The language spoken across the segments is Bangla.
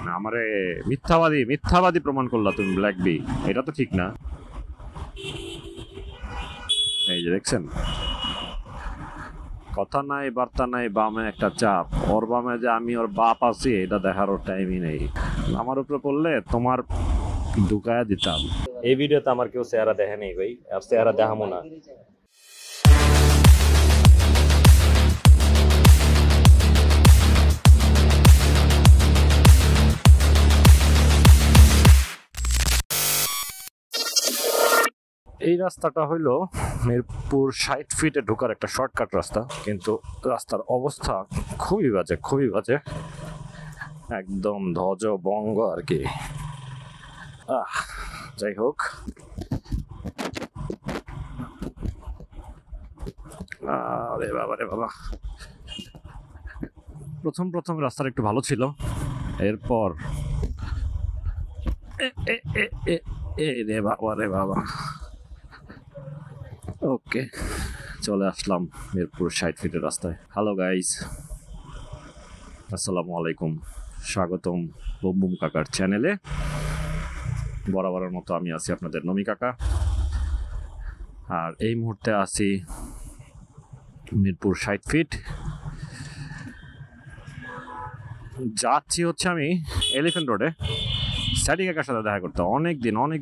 আমারে মিথ্যাবাদী মিথ্যাবাদী প্রমাণ করলা তুমি ব্ল্যাক বি, এটা তো ঠিক না। এই যে দেখছেন, কথা নাই বার্তা নাই, বামে একটা চাপ, ওর বামে যে আমি ওর বাপ আছি এটা দেখারও টাইমই নেই। আমার উপরে পড়লে তোমার ঢুকায়া দিতাম। এই ভিডিওতে আমার কেউ চেহারা দেখে নেই ভাই, আর চেহারা দেখামো না। এই রাস্তাটা হইলো মিরপুর 60 ফিটে ঢোকার একটা শর্টকাট রাস্তা, কিন্তু রাস্তার অবস্থা খুবই বাজে, খুবই বাজে, একদম ধ্বজ বঙ্গ আর কি। যাই হোক, আরে বাবা রে বাবা, প্রথম প্রথম রাস্তাটা একটু ভালো ছিল, এরপর রে বাবা রে বাবা। ওকে, চলে আসলাম মিরপুর 60 ফিটের রাস্তায়। হ্যালো গাইজ, আসসালামু আলাইকুম, স্বাগতম বুম বুম কাকার চ্যানেলে। বরাবরের মতো আমি আছি আপনাদের নমি কাকা, আর এই মুহূর্তে আছি মিরপুর 60 ফিট। যাচ্ছি হচ্ছে আমি এলিফ্যান্ট রোডে সাদি কাকার সাথে দেখা করতে। অনেক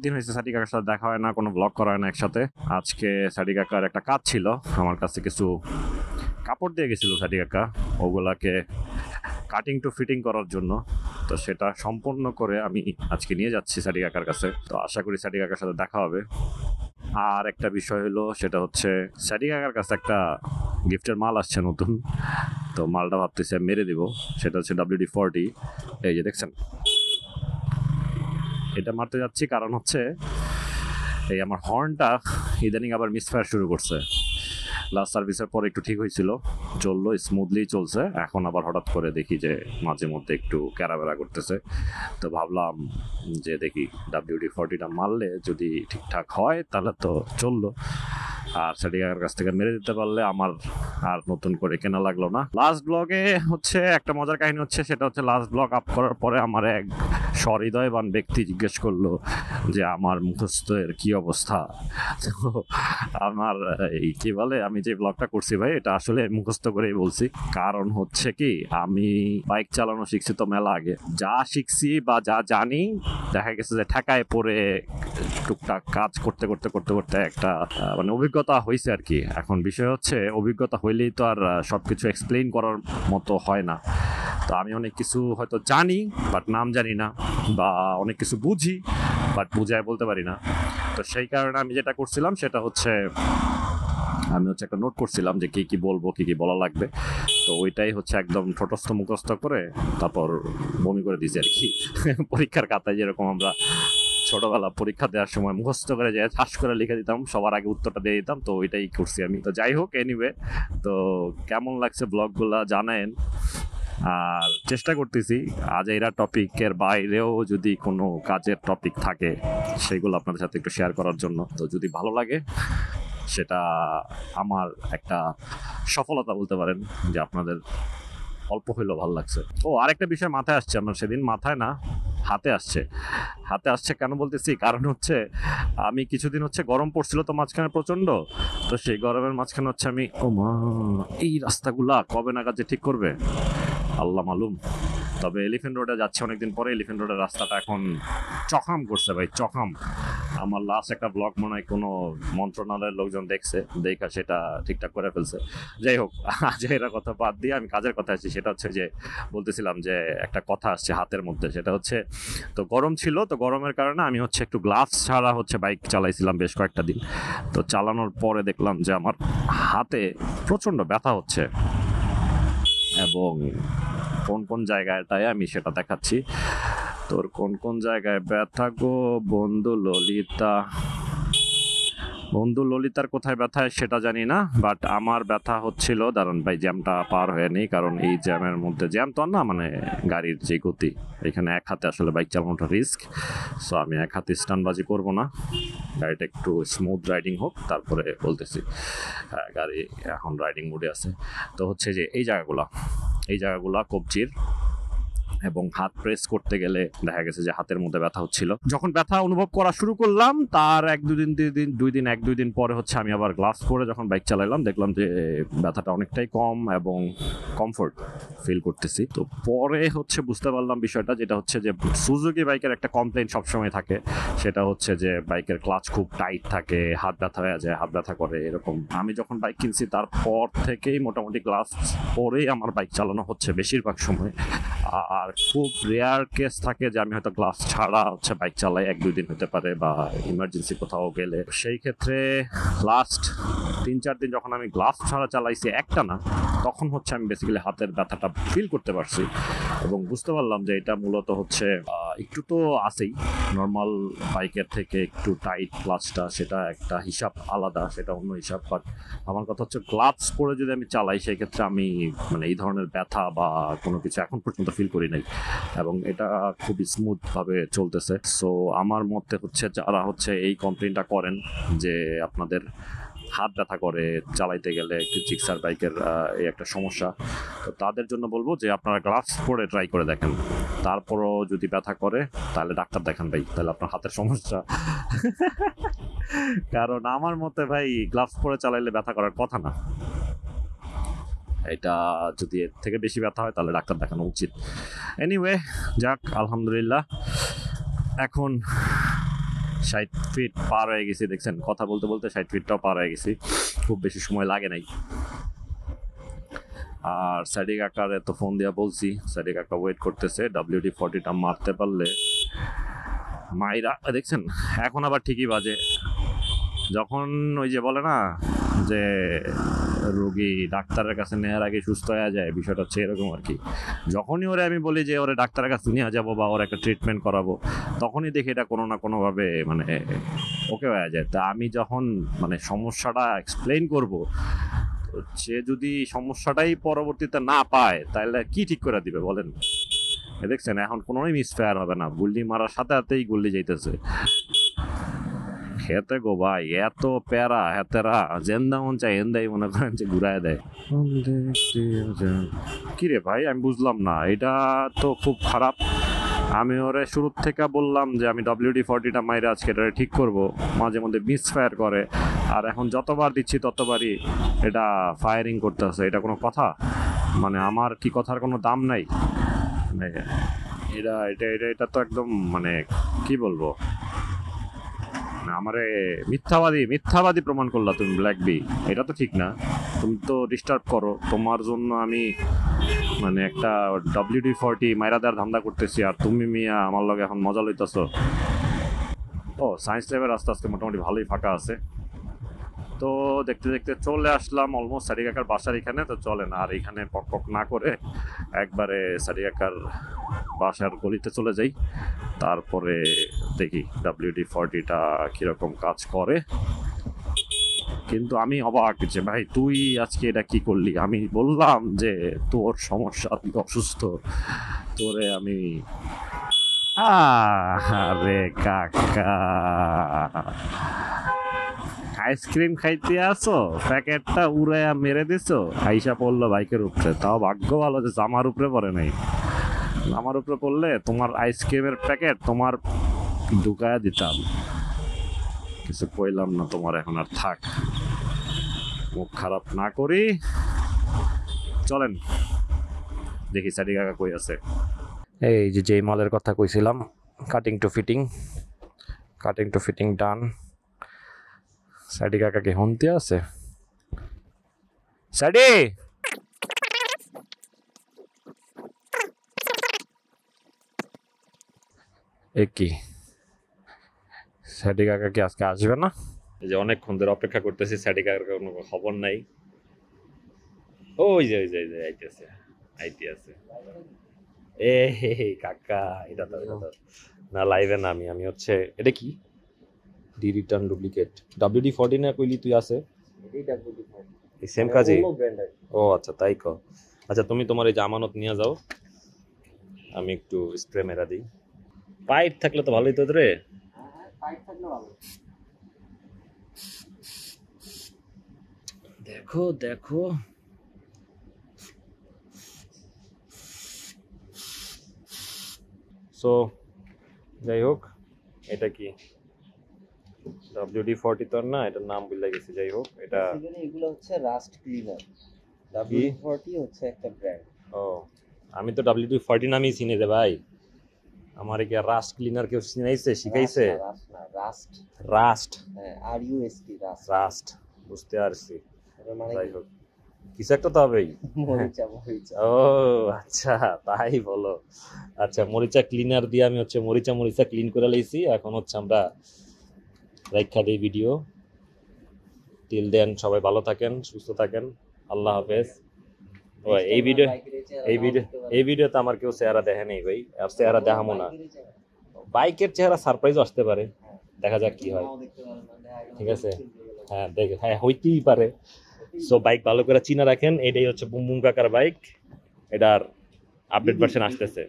দিন হয়েছে সাদি কাকার সাথে দেখা হয় না, কোনো ব্লগ করা হয় না একসাথে। আজকে সাদি কাকার একটা কাজ ছিল, আমার কাছে কিছু কাপড় দিয়ে গেছিল সাদি কাকা, ওগুলাকে কাটিং টু ফিটিং করার জন্য। তো সেটা সম্পন্ন করে আমি আজকে নিয়ে যাচ্ছি সাদি কাকার কাছে। তো আশা করি সাদি কাকার সাথে দেখা হবে। আর একটা বিষয় হলো, সেটা হচ্ছে সাদি কাকার কাছে একটা গিফটের মাল আসছে নতুন, তো মালটা ভাবতেছি মেরে দিব। সেটা হচ্ছে WD-40। এই যে দেখছেন, এটা মারতে যাচ্ছি কারণ হচ্ছে এই আমার হর্নটা ইদানিং আবার মিসফায়ার শুরু করছে। লাস্ট সার্ভিসের পর একটু ঠিক হয়েছিল, চললো স্মুথলি চলছে, এখন আবার হঠাৎ করে দেখি যে মাঝে মধ্যে একটু ক্যারাবেরা করতেছে। তো ভাবলাম যে দেখি WD-40টা মারলে যদি ঠিকঠাক হয় তাহলে তো চললো, আর সাদিকার কাছ থেকে মেরে দিতে পারলে আমার আর নতুন করে কেনা লাগলো না। লাস্ট ব্লগে হচ্ছে একটা মজার কাহিনী হচ্ছে, সেটা হচ্ছে লাস্ট ব্লগ আপ করার পরে আমার এক সহৃদয়বান ব্যক্তি জিজ্ঞেস করলো যে আমার মুখস্থের কি অবস্থা। তো আমার এই কি বলে, আমি যে ব্লগটা করছি ভাই, এটা আসলে মুখস্থ করেই বলছি। কারণ হচ্ছে কি, আমি বাইক চালানো শিখছি তো মেলা আগে, যা শিখছি বা যা জানি দেখা গেছে যে ঠেকায় পড়ে টুকটাক কাজ করতে করতে করতে করতে একটা মানে অভিজ্ঞতা হয়েছে আর কি। এখন বিষয় হচ্ছে, অভিজ্ঞতা হইলেই তো আর সবকিছু এক্সপ্লেইন করার মতো হয় না। তো আমি অনেক কিছু হয়তো জানি বাট নাম জানি না, বা অনেক কিছু বুঝি বাট বুঝায় বলতে পারি না। তো সেই কারণে আমি যেটা করছিলাম সেটা হচ্ছে, আমি হচ্ছে একটা নোট করছিলাম যে কি কি বলবো, কি কি বলা লাগবে। তো ওইটাই হচ্ছে একদম ঠোঁটস্থ মুখস্থ করে তারপর বমি করে দিয়েছি আর কি। পরীক্ষার খাতায় যেরকম আমরা ছোটবেলা পরীক্ষা দেওয়ার সময় মুখস্থ করে যে ঠাস করে লিখে দিতাম, সবার আগে উত্তরটা দিয়ে দিতাম, তো ওইটাই করছি আমি। তো যাই হোক, এনিওয়ে, তো কেমন লাগছে ব্লগগুলা জানেন। আর চেষ্টা করতেছি আজ এরা টপিকের বাইরেও যদি কোনো কাজের টপিক থাকে সেগুলো আপনাদের সাথে একটু শেয়ার করার জন্য। তো যদি ভালো লাগে সেটা আমার একটা সফলতা বলতে পারেন, যে আপনাদের অল্প হইলেও ভালো লাগছে। ও, আরেকটা বিষয় মাথায় আসছে আমার, সেদিন মাথায় না হাতে আসছে। হাতে আসছে কেন বলতেছি, কারণ হচ্ছে আমি কিছুদিন হচ্ছে গরম পড়ছিল তো মাঝখানে প্রচন্ড, তো সেই গরমের মাঝখানে হচ্ছে আমি, ও মা, এই রাস্তাগুলা কবে নাগাদ যে ঠিক করবে আল্লাহ মালুম। তবে এলিফ্যান্ট রোডে যাচ্ছে অনেকদিন পরে, এলিফ্যান্ট রোডের রাস্তাটা এখন চকাম করছে ভাই, চকাম। আমার লাস্ট একটা ব্লগ মনে হয় কোনো মন্ত্রণালয়ের লোকজন দেখছে, দেখা সেটা ঠিকঠাক করে ফেলছে। যাই হোক, আজ এরা কথা বাদ দিয়ে আমি কাজের কথা আসছি। সেটা হচ্ছে যে বলতেছিলাম যে একটা কথা আসছে হাতের মধ্যে, সেটা হচ্ছে, তো গরম ছিল, তো গরমের কারণে আমি হচ্ছে একটু গ্লাভস ছাড়া হচ্ছে বাইক চালাইছিলাম বেশ কয়েকটা দিন। তো চালানোর পরে দেখলাম যে আমার হাতে প্রচণ্ড ব্যথা হচ্ছে, এবং কোন কোন জায়গাটায় আমি সেটা দেখাচ্ছি। তোর কোন কোন জায়গায় ব্যথা গো বন্ধু ললিতা, বন্ধু ললিতার কোথায় ব্যথা সেটা জানি না, বাট আমার ব্যথা হচ্ছিল। দাঁড়ান ভাই, জ্যামটা পার হয়ে নেই, কারণ এই জ্যামের মধ্যে, জ্যাম তো না মানে গাড়ির যে গতি, এখানে এক হাতে আসলে বাইক চালানোটা রিস্ক। সো আমি এক হাতে স্টানবাজি করবো না, গাড়িটা একটু স্মুথ রাইডিং হোক তারপরে বলতেছি। হ্যাঁ, গাড়ি এখন রাইডিং মোডে আছে। তো হচ্ছে যে এই জায়গাগুলা কবজির এবং হাত প্রেস করতে গেলে দেখা গেছে যে হাতের মধ্যে ব্যথা হচ্ছিল। যখন ব্যথা অনুভব করা শুরু করলাম তার এক দুই দিন পরে হচ্ছে আমি আবার গ্লাভস পরে যখন বাইক চালাইলাম দেখলাম যে ব্যথাটা অনেকটাই কম এবং কমফোর্ট ফিল করতেছি। তো পরে হচ্ছে বুঝতে পারলাম বিষয়টা, যেটা হচ্ছে যে সুজুকি বাইকের একটা কমপ্লেইন সবসময় থাকে, সেটা হচ্ছে যে বাইকের ক্লাচ খুব টাইট থাকে, হাত ব্যথা হয়ে যায়, হাত ব্যথা করে এরকম। আমি যখন বাইক কিনছি তারপর থেকেই মোটামুটি গ্লাভস পরেই আমার বাইক চালানো হচ্ছে বেশিরভাগ সময়। আর খুব রেয়ার কেস থাকে যে আমি হয়তো গ্লাভস ছাড়া হচ্ছে বাইক চালাই, এক দুই দিন হতে পারে বা ইমার্জেন্সি কোথাও গেলে। সেই ক্ষেত্রে লাস্ট 3-4 দিন যখন আমি গ্লাভস ছাড়া চালাইছি একটা না, তখন হচ্ছে আমি বেসিক্যালি হাতের ব্যথাটা ফিল করতে পারছি এবং বুঝতে পারলাম যে এটা মূলত হচ্ছে একটু তো আছেই নর্মাল বাইকের থেকে একটু টাইট ক্লাচটা, সেটা একটা হিসাব আলাদা, সেটা অন্য হিসাব। বাট আমার কথা হচ্ছে গ্লাভস পরে যদি আমি চালাই সেই ক্ষেত্রে আমি মানে এই ধরনের ব্যথা বা কোনো কিছু এখন পর্যন্ত ফিল করি নাই এবং এটা খুবই স্মুথ ভাবে চলতেছে। সো আমার মতে হচ্ছে যারা হচ্ছে এই কমপ্লেনটা করেন যে আপনাদের হাত ব্যথা করে চালাইতে গেলে, একটু জিক্সার বাইকের এই একটা সমস্যা, তো তাদের জন্য বলবো যে আপনারা গ্লাভস পরে ট্রাই করে দেখেন। তারপরও যদি ব্যথা করে তাহলে ডাক্তার দেখান ভাই, তাহলে আপনার হাতের সমস্যা। কারণ আমার মতে ভাই গ্লাভস পরে চালাইলে ব্যথা করার কথা না, এটা যদি এর থেকে বেশি ব্যথা হয় তাহলে ডাক্তার দেখানো উচিত। এনিওয়ে, যাক আলহামদুলিল্লাহ এখন 60 ফিট পার হয়ে গেছি। দেখছেন কথা বলতে বলতে 60 ফিটটাও পার হয়ে গেছি, খুব বেশি সময় লাগে নাই। আর সাইডি কাকারে তো ফোন দিয়া বলছি, সাইডি কাকা ওয়েট করতেছে। WD-40টা মারতে পারলে মাইরা দেখছেন এখন আবার ঠিকই বাজে। যখন ওই যে বলে না যে রোগী ডাক্তারের কাছে নেওয়ার আগে সুস্থ হয়ে যায়, বিষয়টা হচ্ছে এরকম আর কি। যখনই ওরে আমি বলি যে ওরে ডাক্তারের কাছে নিয়ে যাবো বা ওর একটা ট্রিটমেন্ট করাবো, তখনই দেখি এটা কোনো না কোনোভাবে মানে ওকে হয়ে যায়। তা আমি যখন মানে সমস্যাটা এক্সপ্লেইন করব, সে যদি সমস্যাটাই পরবর্তীতে না পায় তাহলে কি ঠিক করে দিবে বলেন? দেখছেন এখন কোনোই মিসফায়ার হবে না, গুল্লি মারার সাথে সাথেই গুল্লি যাইতেছে। খেতে গো ভাই এত প্যারা হেতেরা, জেন্দা মন চাই এন্দাই মনে করেন যে ঘুরায় দেয়। কি রে ভাই আমি বুঝলাম না, এটা তো খুব খারাপ। আমি ওরে শুরু থেকে বললাম যে আমি WD-40টা মাইরে আজকে এটা ঠিক করব, মাঝে মধ্যে মিসফায়ার করে, আর এখন যতবার দিচ্ছি ততবারই এটা ফায়ারিং করতেছে। এটা কোনো কথা? মানে আমার কি কথার কোনো দাম নাই? মানে এটা এটা এটা এটা তো একদম মানে কি বলবো, আমারে মিথ্যাবাদী প্রমাণ করলা তুমি ব্ল্যাক বি। এটা তো ঠিক না, তুমি তো ডিস্টার্ব করো। তোমার জন্য আমি মানে একটা WD-40 মাইরা দেওয়ার ধান্দা করতেছি আর তুমি মিয়া আমার লগে এখন মজা লইতেছো। ও সায়েন্স ল্যাবের আস্তে আস্তে মোটামুটি ভালোই ফাঁকা আছে। তো দেখতে দেখতে চলে আসলাম অলমোস্ট সারি কাকার বাসার এখানে। তো চলেন আর এখানে পক পক না করে একবারে সারি কাকার বাসার গলিতে চলে যাই, তারপরে দেখি WD-40টা কিরকম কাজ করে। কিন্তু আমি অবাক যে ভাই তুই আজকে এটা কি করলি? আমি বললাম যে তোর সমস্যা, তুই অসুস্থ, তোরে আমি আরে কাকা আইসক্রিম খাইতে আসো, প্যাকেটটা উড়াইয়া মেরে দিছো, আইসা পড়লো বাইকের উপরে। তাও ভাগ্য ভালো যে জামার উপরে পড়ে নাই, আমার উপরে পড়লে তোমার আইসক্রিমের প্যাকেট তোমার ঢুকায়া দিতাম। কিছু কইলাম না তোমার, এখন আর থাক, মুখ খারাপ না করি। চলেন দেখি সাইডি কাকা কই আছে। এই যে যেই মালের কথা কইছিলাম, কাটিং টু ফিটিং ডান। সাইডি কাকা কি হন্তি আছে? সাইডি কি সাইডি কাকা কি আজকে আসবে না? এই যে অনেকক্ষণ ধরে অপেক্ষা করতেছি, সাইডি কাকার কোনো খবর নাই। ওই যে আইতেছে। এ হে হে কাকা, এটা তো না লাইভে না। আমি হচ্ছে এটা কি ডি রিটার্ন ডুপ্লিকেট WD-40 না কইলি তুই আছে এই সেম কাজে? ও আচ্ছা তাই ক। আচ্ছা তুমি তোমার এই জামানত নিয়ে যাও, আমি একটু স্প্রে মেরা দিই। পাইপ থাকলে তো ভালোই তো রে। দেখো দেখো সো যাই হোক, এটা কি WD-40 তো না, এটার নাম ভুলে গেছি। যাই হোক, এটা বেসিক্যালি এগুলো হচ্ছে রাস্ট ক্লিনার। WD-40 হচ্ছে একটা ব্র্যান্ড। ও, আমি তো WD-40 নামই চিনি রে ভাই। আমার কি রাস্ট ক্লিনার কেউ চিনাইছে, শিখাইছে? রাস্ট, রাস্ট, হ্যাঁ, RUST, রাস্ট। রাস্ট, বুঝতে পারছি। মানে যাই হোক, কিছু একটা তো হবেই। মরিচা মরিচা। ও আচ্ছা, তাই বলো। আচ্ছা, মরিচা ক্লিনার দিয়ে আমি হচ্ছে মরিচা ক্লিন করে লাইছি। এখন হচ্ছে আমরা রাইখা দিই ভিডিও। টিল দেন সবাই ভালো থাকেন, সুস্থ থাকেন, আল্লাহ হাফেজ। ও এই ভিডিওতে আমার কেউ চেহারা দেখে নেই ভাই, আর চেহারা দেখামো না। বাইকের চেহারা সারপ্রাইজও আসতে পারে, দেখা যাক কি হয়। ঠিক আছে, হ্যাঁ দেখে, হ্যাঁ হইতেই পারে। সো বাইক ভালো করে চিনা রাখেন। এটাই হচ্ছে বুম বুম কাকার বাইক, এটার আপডেট ভার্সন আসতেছে।